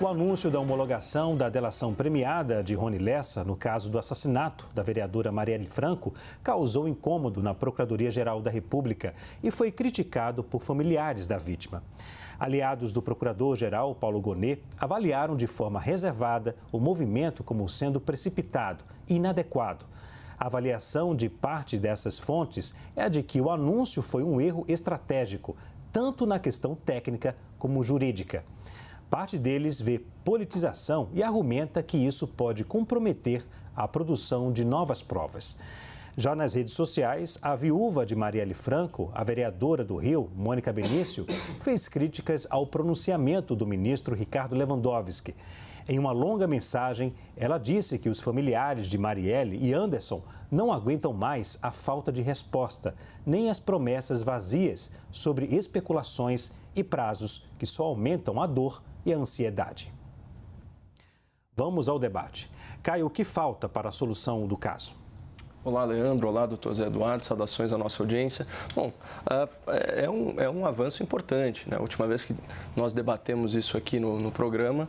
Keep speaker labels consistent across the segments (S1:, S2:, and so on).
S1: O anúncio da homologação da delação premiada de Rony Lessa no caso do assassinato da vereadora Marielle Franco causou incômodo na Procuradoria-Geral da República e foi criticado por familiares da vítima. Aliados do Procurador-Geral, Paulo Gonet, avaliaram de forma reservada o movimento como sendo precipitado e inadequado. A avaliação de parte dessas fontes é a de que o anúncio foi um erro estratégico, tanto na questão técnica como jurídica. Parte deles vê politização e argumenta que isso pode comprometer a produção de novas provas. Já nas redes sociais, a viúva de Marielle Franco, a vereadora do Rio, Mônica Benício, fez críticas ao pronunciamento do ministro Ricardo Lewandowski. Em uma longa mensagem, ela disse que os familiares de Marielle e Anderson não aguentam mais a falta de resposta, nem as promessas vazias sobre especulações e prazos que só aumentam a dor e a ansiedade. Vamos ao debate. Caio, o que falta para a solução do caso?
S2: Olá, Leandro. Olá, doutor Zé Eduardo. Saudações à nossa audiência. Bom, é um avanço importante, né? A última vez que nós debatemos isso aqui no programa,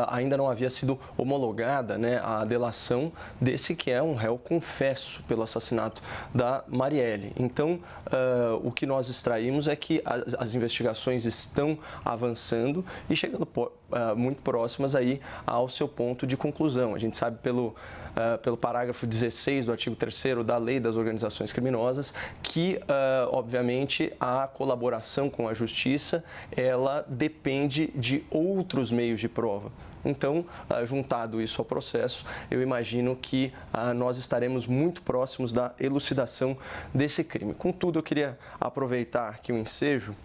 S2: ainda não havia sido homologada, né, a delação desse que é um réu confesso pelo assassinato da Marielle. Então, o que nós extraímos é que as investigações estão avançando e chegando muito próximas aí ao seu ponto de conclusão. A gente sabe pelo parágrafo 16 do artigo 3º da Lei das Organizações Criminosas, que, obviamente, a colaboração com a Justiça, ela depende de outros meios de prova. Então, juntado isso ao processo, eu imagino que nós estaremos muito próximos da elucidação desse crime. Contudo, eu queria aproveitar aqui o ensejo,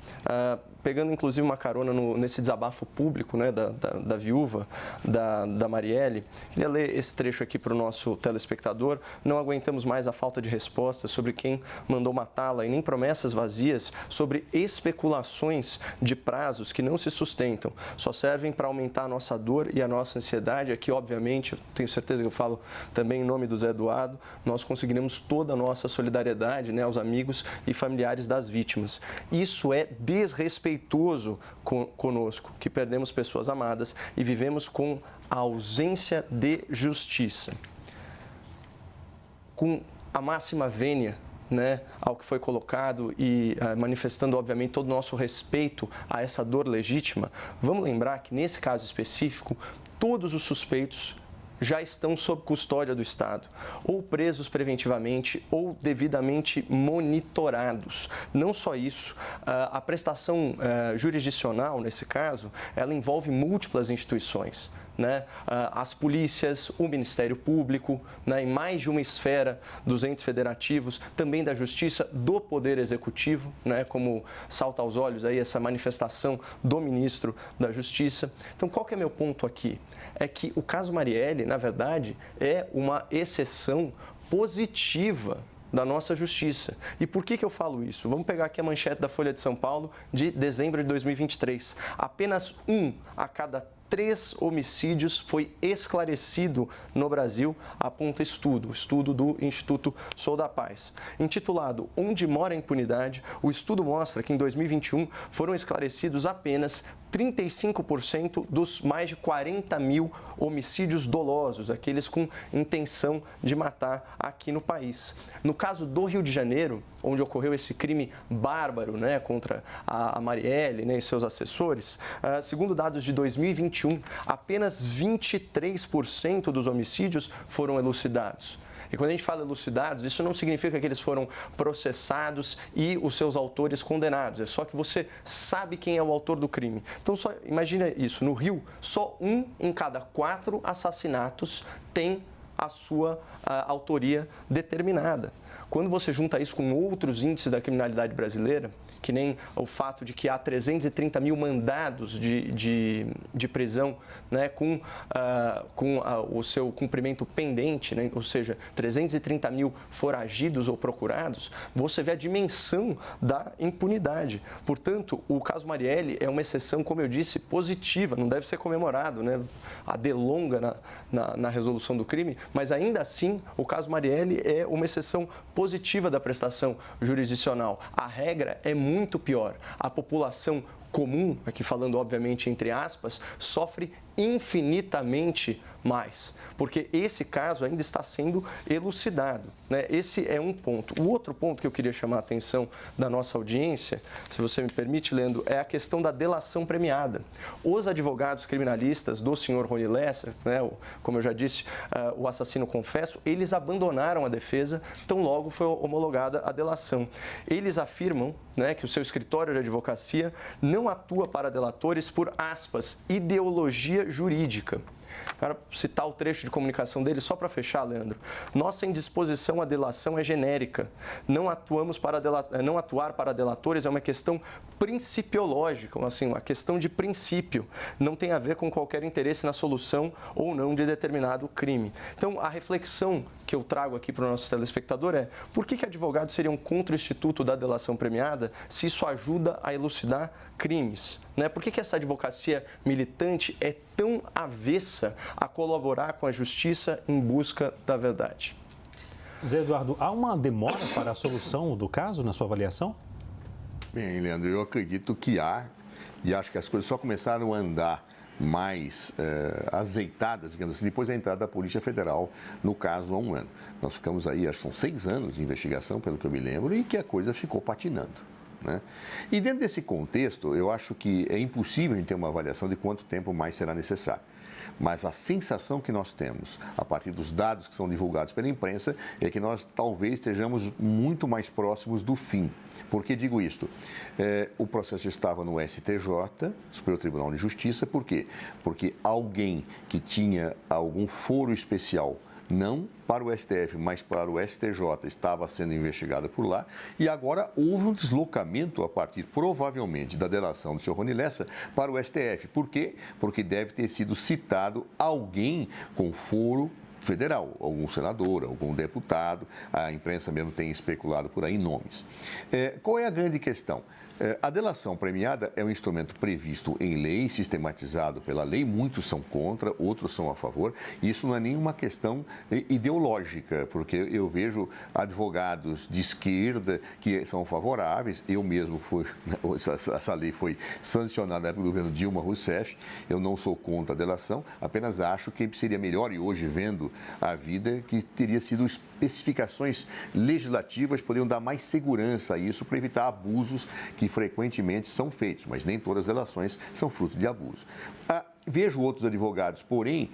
S2: pegando inclusive uma carona nesse desabafo público, né, da viúva, da Marielle. Queria ler esse trecho aqui para o nosso telespectador. Não aguentamos mais a falta de respostas sobre quem mandou matá-la e nem promessas vazias sobre especulações de prazos que não se sustentam. Só servem para aumentar a nossa dor e a nossa ansiedade. Aqui, obviamente, eu tenho certeza que eu falo também em nome do Zé Eduardo, nós conseguiremos toda a nossa solidariedade, né, aos amigos e familiares das vítimas. Isso é desrespeitoso conosco, que perdemos pessoas amadas e vivemos com a ausência de justiça. Com a máxima vênia, né, ao que foi colocado e manifestando, obviamente, todo o nosso respeito a essa dor legítima, vamos lembrar que, nesse caso específico, todos os suspeitos já estão sob custódia do Estado, ou presos preventivamente ou devidamente monitorados. Não só isso, a prestação jurisdicional, nesse caso, ela envolve múltiplas instituições, né? As polícias, o Ministério Público, né? Em mais de uma esfera dos entes federativos, também da Justiça, do Poder Executivo, né? Como salta aos olhos aí essa manifestação do Ministro da Justiça. Então, qual que é meu ponto aqui? É que o caso Marielle, na verdade, é uma exceção positiva da nossa justiça. E por que eu falo isso? Vamos pegar aqui a manchete da Folha de São Paulo de dezembro de 2023. Apenas 1 a cada 3 homicídios foi esclarecido no Brasil, aponta o estudo do Instituto Sou da Paz. Intitulado Onde Mora a Impunidade, o estudo mostra que em 2021 foram esclarecidos apenas 35% dos mais de 40 mil homicídios dolosos, aqueles com intenção de matar aqui no país. No caso do Rio de Janeiro, onde ocorreu esse crime bárbaro, né, contra a Marielle, né, e seus assessores, segundo dados de 2021, apenas 23% dos homicídios foram elucidados. E quando a gente fala elucidados, isso não significa que eles foram processados e os seus autores condenados. É só que você sabe quem é o autor do crime. Então, só imagina isso. No Rio, só 1 em cada 4 assassinatos tem a sua autoria determinada. Quando você junta isso com outros índices da criminalidade brasileira, que nem o fato de que há 330 mil mandados de prisão, né, com o seu cumprimento pendente, né, ou seja, 330 mil foragidos ou procurados, você vê a dimensão da impunidade. Portanto, o caso Marielle é uma exceção, como eu disse, positiva, não deve ser comemorado, né, a delonga na resolução do crime, mas ainda assim, o caso Marielle é uma exceção positiva da prestação jurisdicional. A regra é muito pior. A população comum, aqui falando obviamente entre aspas, sofre infinitamente mais, porque esse caso ainda está sendo elucidado, né? Esse é um ponto. O outro ponto que eu queria chamar a atenção da nossa audiência, se você me permite, Leandro, é a questão da delação premiada. Os advogados criminalistas do senhor Rony Lessa, né, como eu já disse, o assassino confesso, eles abandonaram a defesa tão logo foi homologada a delação. Eles afirmam, né, que o seu escritório de advocacia não atua para delatores por, aspas, ideologia jurídica. Para citar o trecho de comunicação dele, só para fechar, Leandro, nossa indisposição à delação é genérica. Não atuar para delatores é uma questão principiológica, assim, uma questão de princípio. Não tem a ver com qualquer interesse na solução ou não de determinado crime. Então, a reflexão que eu trago aqui para o nosso telespectador é: por que advogados seriam contra o instituto da delação premiada se isso ajuda a elucidar crimes? Né? Por que essa advocacia militante é tão avessa a colaborar com a justiça em busca da verdade?
S1: Zé Eduardo, há uma demora para a solução do caso, na sua avaliação?
S3: Bem, Leandro, eu acredito que há, e acho que as coisas só começaram a andar mais azeitadas, digamos assim, depois da entrada da Polícia Federal no caso há um ano. Nós ficamos aí, acho que são 6 anos de investigação, pelo que eu me lembro, e que a coisa ficou patinando, né? E dentro desse contexto, eu acho que é impossível a gente ter uma avaliação de quanto tempo mais será necessário. Mas a sensação que nós temos, a partir dos dados que são divulgados pela imprensa, é que nós talvez estejamos muito mais próximos do fim. Por que digo isto? O processo estava no STJ, Superior Tribunal de Justiça. Por quê? Porque alguém que tinha algum foro especial, não para o STF, mas para o STJ, estava sendo investigada por lá, e agora houve um deslocamento a partir, provavelmente, da delação do senhor Rony Lessa para o STF. Por quê? Porque deve ter sido citado alguém com foro federal, algum senador, algum deputado, a imprensa mesmo tem especulado por aí nomes. Qual é a grande questão? A delação premiada é um instrumento previsto em lei, sistematizado pela lei. Muitos são contra, outros são a favor. E isso não é nenhuma questão ideológica, porque eu vejo advogados de esquerda que são favoráveis. Eu mesmo essa lei foi sancionada pelo governo Dilma Rousseff. Eu não sou contra a delação, apenas acho que seria melhor, e hoje vendo a vida, que teria sido especificações legislativas, poderiam dar mais segurança a isso para evitar abusos que frequentemente são feitos, mas nem todas as delações são fruto de abuso. Vejo outros advogados, porém,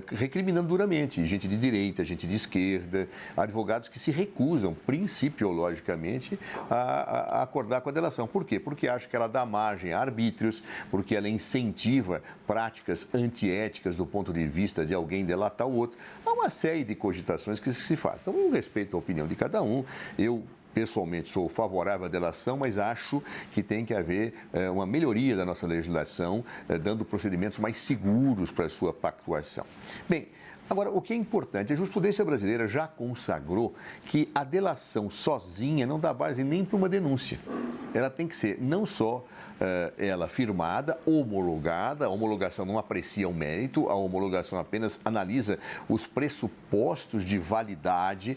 S3: recriminando duramente, gente de direita, gente de esquerda, advogados que se recusam, principiologicamente, a acordar com a delação. Por quê? Porque acham que ela dá margem a arbítrios, porque ela incentiva práticas antiéticas do ponto de vista de alguém delatar o outro. Há uma série de cogitações que se faz. Então, eu respeito a opinião de cada um. Eu pessoalmente sou favorável à delação, mas acho que tem que haver uma melhoria da nossa legislação, dando procedimentos mais seguros para a sua pactuação. Bem, agora, o que é importante, a jurisprudência brasileira já consagrou que a delação sozinha não dá base nem para uma denúncia. Ela tem que ser não só ela firmada, homologada. A homologação não aprecia o mérito, a homologação apenas analisa os pressupostos de validade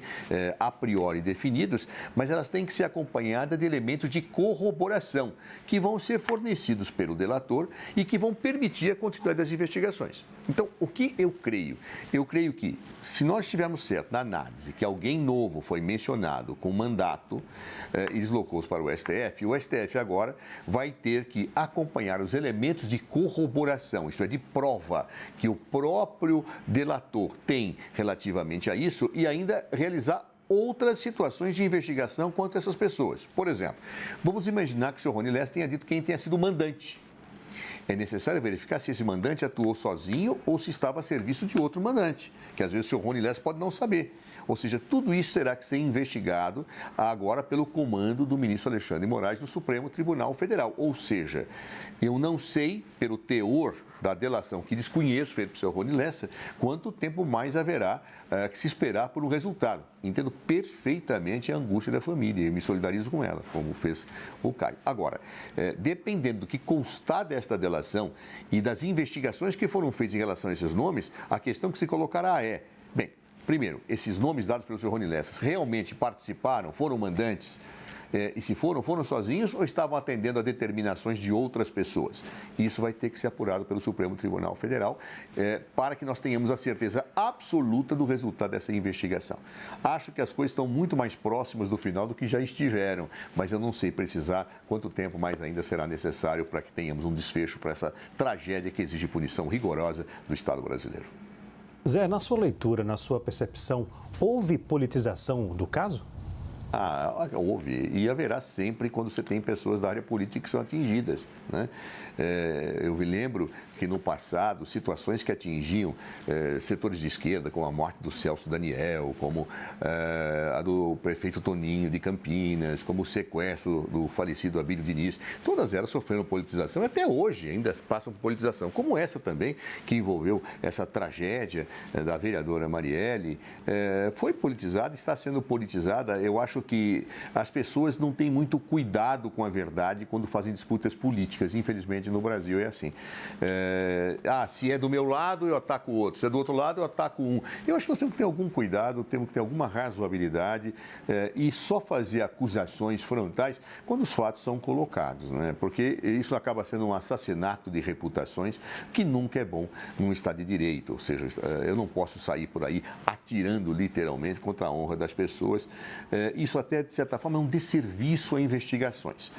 S3: a priori definidos, mas elas têm que ser acompanhadas de elementos de corroboração, que vão ser fornecidos pelo delator e que vão permitir a continuidade das investigações. Então, o que eu creio? Eu creio que, se nós estivermos certo na análise que alguém novo foi mencionado com mandato e deslocou-se para o STF agora vai ter que acompanhar os elementos de corroboração, isto é, de prova, que o próprio delator tem relativamente a isso, e ainda realizar outras situações de investigação contra essas pessoas. Por exemplo, vamos imaginar que o senhor Rony Lessa tenha dito quem tenha sido o mandante. É necessário verificar se esse mandante atuou sozinho ou se estava a serviço de outro mandante, que às vezes o senhor Rony Lessa pode não saber. Ou seja, tudo isso terá que ser investigado agora pelo comando do ministro Alexandre de Moraes do Supremo Tribunal Federal. Ou seja, eu não sei, pelo teor da delação que desconheço, feito pelo senhor Rony Lessa, quanto tempo mais haverá que se esperar por um resultado. Entendo perfeitamente a angústia da família e me solidarizo com ela, como fez o Caio. Agora, dependendo do que constar desta delação e das investigações que foram feitas em relação a esses nomes, a questão que se colocará é, bem, primeiro, esses nomes dados pelo senhor Rony Lessa realmente participaram, foram mandantes? E se foram sozinhos ou estavam atendendo a determinações de outras pessoas? Isso vai ter que ser apurado pelo Supremo Tribunal Federal para que nós tenhamos a certeza absoluta do resultado dessa investigação. Acho que as coisas estão muito mais próximas do final do que já estiveram, mas eu não sei precisar quanto tempo mais ainda será necessário para que tenhamos um desfecho para essa tragédia que exige punição rigorosa do Estado brasileiro.
S1: Zé, na sua leitura, na sua percepção, houve politização do caso?
S3: Houve e haverá sempre quando você tem pessoas da área política que são atingidas, né? Eu me lembro que no passado, situações que atingiam setores de esquerda, como a morte do Celso Daniel, como a do prefeito Toninho de Campinas, como o sequestro do falecido Abílio Diniz, todas elas sofreram politização e até hoje ainda passam por politização, como essa também, que envolveu essa tragédia da vereadora Marielle, foi politizada, está sendo politizada. Eu acho que as pessoas não têm muito cuidado com a verdade quando fazem disputas políticas. Infelizmente, no Brasil é assim. Se é do meu lado, eu ataco o outro. Se é do outro lado, eu ataco um. Eu acho que nós temos que ter algum cuidado, temos que ter alguma razoabilidade e só fazer acusações frontais quando os fatos são colocados, né? Porque isso acaba sendo um assassinato de reputações que nunca é bom num Estado de Direito. Ou seja, eu não posso sair por aí atirando literalmente contra a honra das pessoas. Isso até, de certa forma, é um desserviço a investigações.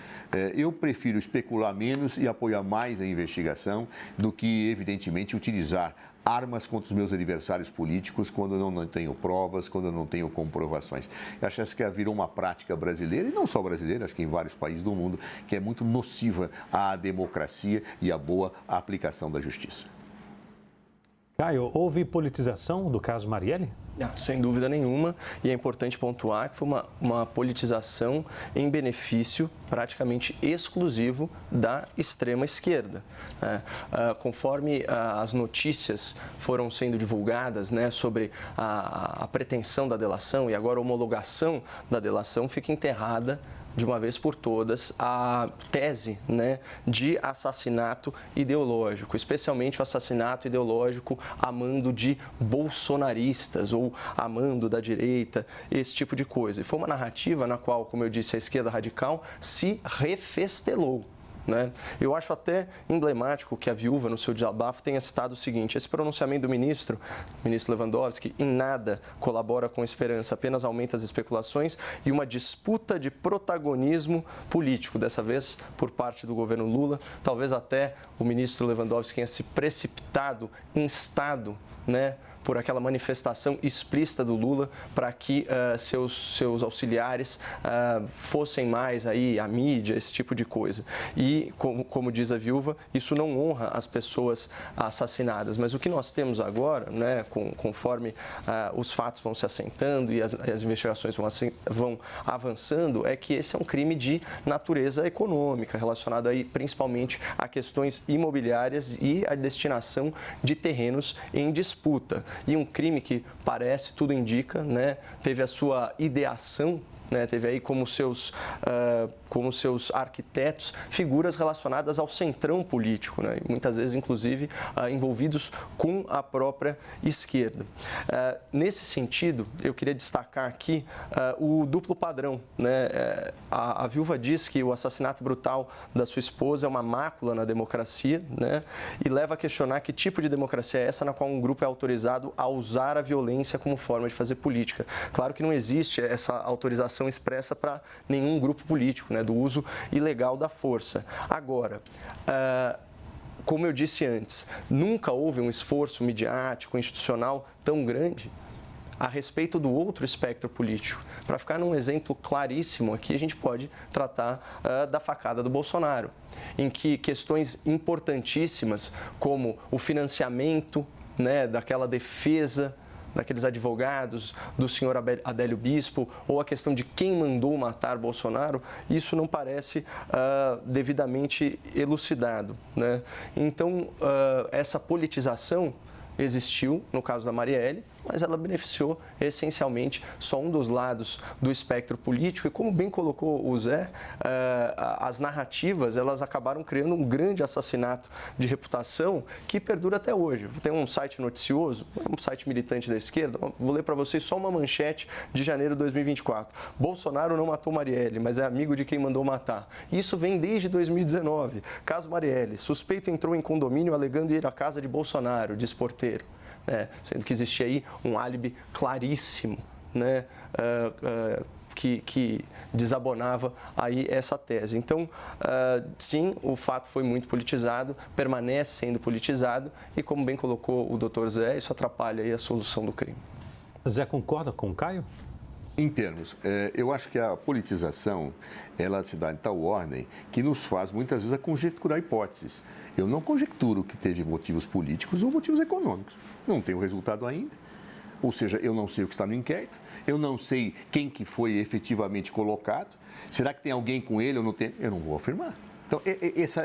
S3: Eu prefiro especular menos e apoiar mais a investigação do que, evidentemente, utilizar armas contra os meus adversários políticos quando eu não tenho provas, quando eu não tenho comprovações. Eu acho que virou uma prática brasileira, e não só brasileira, acho que em vários países do mundo, que é muito nociva à democracia e à boa aplicação da justiça.
S1: Caio, houve politização do caso Marielle?
S2: Sem dúvida nenhuma, e é importante pontuar que foi uma politização em benefício praticamente exclusivo da extrema esquerda. Conforme as notícias foram sendo divulgadas, né, sobre a pretensão da delação e agora a homologação da delação, fica enterrada de uma vez por todas a tese, né, de assassinato ideológico, especialmente o assassinato ideológico a mando de bolsonaristas ou a mando da direita, esse tipo de coisa. E foi uma narrativa na qual, como eu disse, a esquerda radical se refestelou. Né? Eu acho até emblemático que a viúva, no seu desabafo, tenha citado o seguinte: esse pronunciamento do ministro Lewandowski, em nada colabora com esperança, apenas aumenta as especulações e uma disputa de protagonismo político, dessa vez por parte do governo Lula. Talvez até o ministro Lewandowski tenha se precipitado, instado, né, por aquela manifestação explícita do Lula para que seus auxiliares fossem mais aí à mídia, esse tipo de coisa. E, como diz a viúva, isso não honra as pessoas assassinadas. Mas o que nós temos agora, né, conforme os fatos vão se assentando e as investigações vão avançando, é que esse é um crime de natureza econômica, relacionado aí principalmente a questões imobiliárias e a destinação de terrenos em disputa. E um crime que parece, tudo indica, né, teve a sua ideação, né, teve aí como seus arquitetos figuras relacionadas ao centrão político, né, muitas vezes, inclusive, envolvidos com a própria esquerda. Nesse sentido, eu queria destacar aqui o duplo padrão. Né? A viúva diz que o assassinato brutal da sua esposa é uma mácula na democracia, né, e leva a questionar que tipo de democracia é essa na qual um grupo é autorizado a usar a violência como forma de fazer política. Claro que não existe essa autorização expressa para nenhum grupo político, né, do uso ilegal da força. Agora, como eu disse antes, nunca houve um esforço midiático, institucional tão grande a respeito do outro espectro político. Para ficar num exemplo claríssimo aqui, a gente pode tratar da facada do Bolsonaro, em que questões importantíssimas como o financiamento, né, daquela defesa daqueles advogados, do senhor Adélio Bispo, ou a questão de quem mandou matar Bolsonaro, isso não parece devidamente elucidado. Né? Então, essa politização existiu no caso da Marielle, mas ela beneficiou essencialmente só um dos lados do espectro político. E como bem colocou o Zé, as narrativas elas acabaram criando um grande assassinato de reputação que perdura até hoje. Tem um site noticioso, um site militante da esquerda, vou ler para vocês só uma manchete de janeiro de 2024. Bolsonaro não matou Marielle, mas é amigo de quem mandou matar. Isso vem desde 2019. Caso Marielle, suspeito entrou em condomínio alegando ir à casa de Bolsonaro, diz porteiro. Sendo que existia aí um álibi claríssimo, né, que desabonava aí essa tese. Então, sim, o fato foi muito politizado, permanece sendo politizado e, como bem colocou o doutor Zé, isso atrapalha aí a solução do crime.
S1: Zé, concorda com o Caio?
S3: Em termos, eu acho que a politização, ela se dá em tal ordem que nos faz, muitas vezes, a conjecturar hipóteses. Eu não conjecturo que teve motivos políticos ou motivos econômicos. Não tenho o resultado ainda. Ou seja, eu não sei o que está no inquérito, eu não sei quem que foi efetivamente colocado. Será que tem alguém com ele ou não tem? Eu não vou afirmar. Então,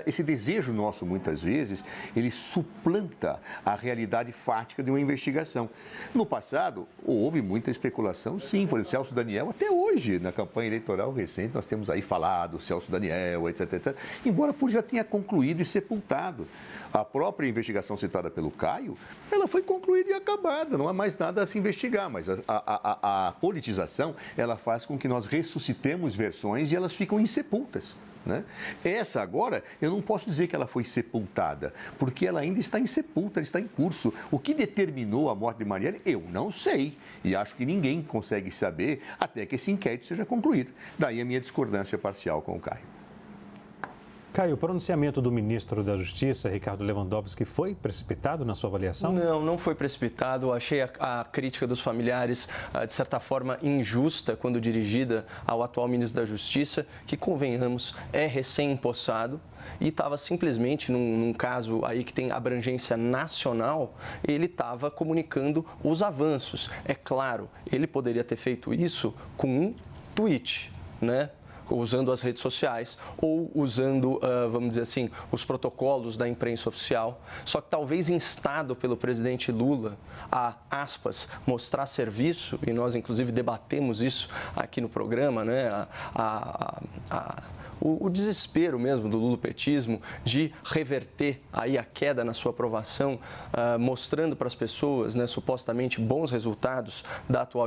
S3: esse desejo nosso, muitas vezes, ele suplanta a realidade fática de uma investigação. No passado, houve muita especulação, sim. Por exemplo, Celso Daniel, até hoje, na campanha eleitoral recente, nós temos aí falado Celso Daniel, etc, etc. Embora por já tenha concluído e sepultado. A própria investigação citada pelo Caio, ela foi concluída e acabada. Não há mais nada a se investigar. Mas a politização, ela faz com que nós ressuscitemos versões e elas ficam insepultas. Né? Essa agora, eu não posso dizer que ela foi sepultada, porque ela ainda está insepulta, está em curso. O que determinou a morte de Marielle, eu não sei. E acho que ninguém consegue saber até que esse inquérito seja concluído. Daí a minha discordância parcial com o Caio.
S1: Caio, o pronunciamento do ministro da Justiça, Ricardo Lewandowski, foi precipitado na sua avaliação?
S2: Não foi precipitado. Eu achei a crítica dos familiares, de certa forma, injusta quando dirigida ao atual ministro da Justiça, que, convenhamos, é recém-empossado e estava simplesmente, num caso aí que tem abrangência nacional, ele estava comunicando os avanços. É claro, ele poderia ter feito isso com um tweet, né? Usando as redes sociais ou usando, vamos dizer assim, os protocolos da imprensa oficial. Só que talvez instado pelo presidente Lula a, aspas, mostrar serviço, e nós inclusive debatemos isso aqui no programa, né? O desespero mesmo do lulopetismo de reverter aí a queda na sua aprovação, mostrando para as pessoas, né, supostamente bons resultados da atual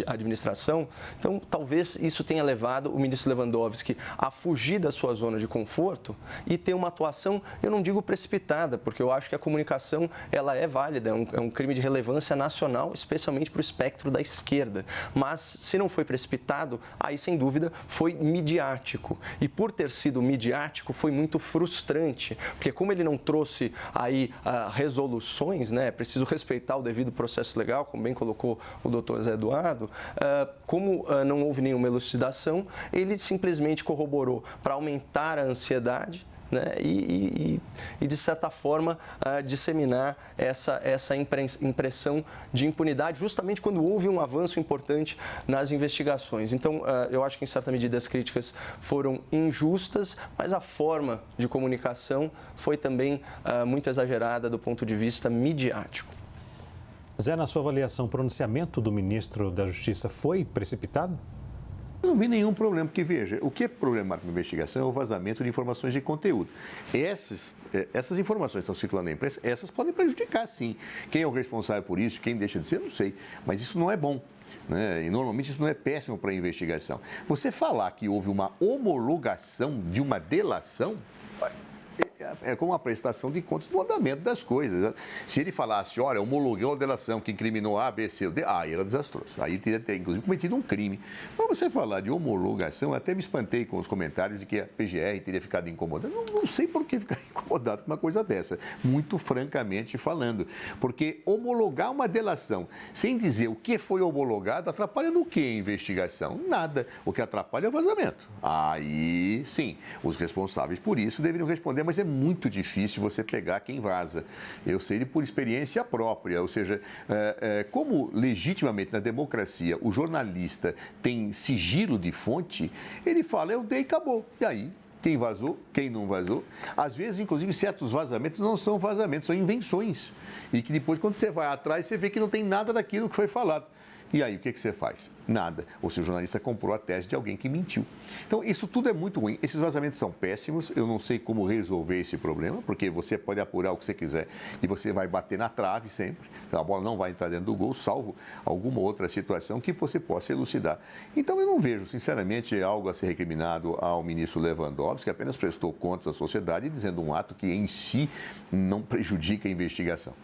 S2: administração. Então, talvez isso tenha levado o ministro Lewandowski a fugir da sua zona de conforto e ter uma atuação, eu não digo precipitada, porque eu acho que a comunicação ela é válida, é um crime de relevância nacional, especialmente para o espectro da esquerda. Mas, se não foi precipitado, aí, sem dúvida, foi midiático. E por ter sido midiático, foi muito frustrante, porque como ele não trouxe aí resoluções, né, preciso respeitar o devido processo legal, como bem colocou o doutor Zé Eduardo, como não houve nenhuma elucidação, ele simplesmente corroborou para aumentar a ansiedade, né, e, de certa forma, disseminar essa impressão de impunidade, justamente quando houve um avanço importante nas investigações. Então, eu acho que, em certa medida, as críticas foram injustas, mas a forma de comunicação foi também muito exagerada do ponto de vista midiático.
S1: Zé, na sua avaliação, o pronunciamento do ministro da Justiça foi precipitado?
S3: Não vi nenhum problema, porque veja, o que é problemático na investigação é o vazamento de informações de conteúdo. Essas informações que estão circulando na imprensa, essas podem prejudicar, sim. Quem é o responsável por isso, quem deixa de ser, eu não sei. Mas isso não é bom, né? E normalmente isso não é péssimo para a investigação. Você falar que houve uma homologação de uma delação, é como uma prestação de contas do andamento das coisas. Se ele falasse, olha, homologuei a delação que incriminou A, B, C, D, aí era desastroso. Aí teria, inclusive, cometido um crime. Mas você falar de homologação, até me espantei com os comentários de que a PGR teria ficado incomodada. Não sei por que ficar incomodado com uma coisa dessa, muito francamente falando. Porque homologar uma delação sem dizer o que foi homologado, atrapalha no que a investigação? Nada. O que atrapalha é o vazamento. Aí, sim, os responsáveis por isso deveriam responder, mas é muito difícil você pegar quem vaza. Eu sei por experiência própria, ou seja, como legitimamente na democracia o jornalista tem sigilo de fonte, ele fala, eu dei e acabou. E aí quem vazou, quem não vazou. Às vezes, inclusive, certos vazamentos não são vazamentos, são invenções. E que depois, quando você vai atrás, você vê que não tem nada daquilo que foi falado. E aí, o que você faz? Nada. Ou seja, o jornalista comprou a tese de alguém que mentiu. Então, isso tudo é muito ruim. Esses vazamentos são péssimos. Eu não sei como resolver esse problema, porque você pode apurar o que você quiser e você vai bater na trave sempre. A bola não vai entrar dentro do gol, salvo alguma outra situação que você possa elucidar. Então, eu não vejo, sinceramente, algo a ser recriminado ao ministro Lewandowski, que apenas prestou contas à sociedade dizendo um ato que, em si, não prejudica a investigação.